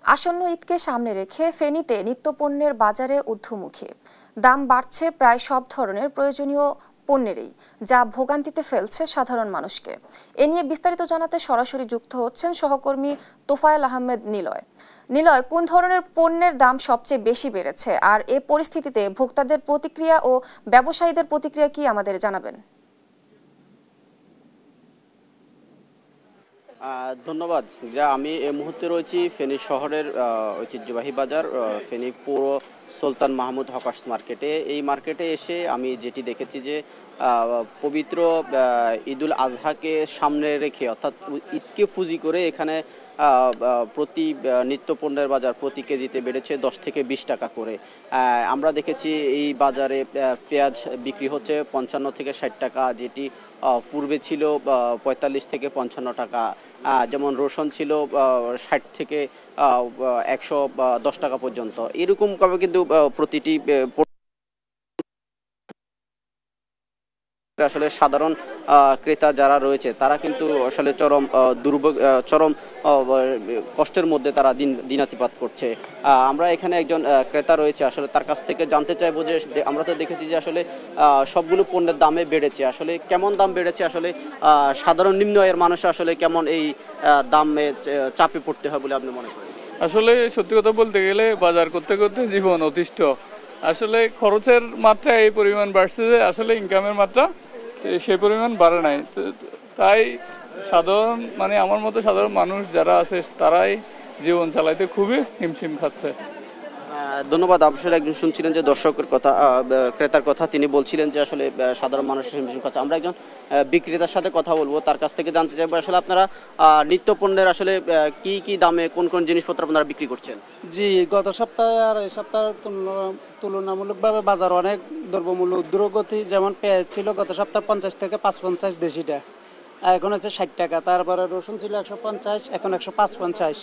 আসন্ন ঈদকে সামনে রেখে ফেনীতে নিত্যপণ্যের বাজারে ঊর্ধ্বমুখী দাম বাড়ছে প্রায় সব ধরনের প্রয়োজনীয় পণ্যেরই, যা ভোগান্তিতে ফেলছে সাধারণ মানুষকে। এ নিয়ে বিস্তারিত জানাতে সরাসরি যুক্ত হচ্ছেন সহকর্মী তোফায়েল আহমেদ নিলয়। নিলয়, কোন ধরনের পণ্যের দাম সবচেয়ে বেশি বেড়েছে, আর এ পরিস্থিতিতে ভোক্তাদের প্রতিক্রিয়া ও ব্যবসায়ীদের প্রতিক্রিয়া কি আমাদের জানাবেন? ধন্যবাদ। যা আমি এই মুহূর্তে রয়েছি ফেনী শহরের ঐতিহ্যবাহী বাজার ফেনী পৌর সুলতান মাহমুদ হকার্স মার্কেটে। এই মার্কেটে এসে আমি যেটি দেখেছি যে পবিত্র ঈদুল আজহাকে সামনে রেখে, অর্থাৎ ঈদকে পুঁজি করে এখানে প্রতি নিত্যপণ্যের বাজার প্রতি কেজিতে বেড়েছে 10 থেকে 20 টাকা করে। আমরা দেখেছি এই বাজারে পেঁয়াজ বিক্রি হচ্ছে 55 থেকে 60 টাকা, যেটি পূর্বে ছিল 45 থেকে 55 টাকা। যেমন রসুন ছিল 60 থেকে 110 টাকা পর্যন্ত। এরকমভাবে কিন্তু প্রতিটি আসলে সাধারণ ক্রেতা যারা রয়েছে তারা কিন্তু আসলে চরম কষ্টের মধ্যে তারা দিনাতিপাত করছে। আমরা এখানে একজন ক্রেতা রয়েছে, আসলে তার কাছ থেকে জানতে চাইবো যে আমরা তো দেখেছি যে আসলে সবগুলো পণ্যের দামে বেড়েছে, আসলে কেমন দাম বেড়েছে, আসলে সাধারণ নিম্ন আয়ের মানুষ আসলে কেমন এই দামে চাপে পড়তে হয় বলে আপনি মনে করেন? আসলে সত্যি কথা বলতে গেলে বাজার করতে করতে জীবন অতিষ্ঠ। আসলে খরচের মাত্রা এই পরিমাণ বাড়ছে যে আসলে ইনকামের মাত্রা সেই পরিমাণ বাড়ে নাই। তাই সাধারণ আমার মতো সাধারণ মানুষ যারা আছে তারাই জীবন চালাইতে খুবই হিমশিম খাচ্ছে। ধন্যবাদ। আসলে একজন শুনছিলেন যে দর্শকের কথা, ক্রেতার কথা, তিনি বলছিলেন যে আসলে সাধারণ মানুষের হিমশিম খাচ্ছে। আমরা একজন বিক্রেতার সাথে কথা বলবো, তার কাছ থেকে জানতে চাইবো আসলে আপনারা নিত্য পণ্যের আসলে কি কি দামে কোন কোন জিনিসপত্র আপনারা বিক্রি করছেন? জি, গত সপ্তাহে আর এই সপ্তাহের তুলনামূলকভাবে বাজার অনেক দ্রব্যমূল্য ঊর্ধ্বগতি। যেমন পেঁয়াজ ছিল গত সপ্তাহে 50 থেকে 55 দেশিটা, এখন হচ্ছে 60 টাকা। তারপরে রসুন ছিল 150, এখন 105-50।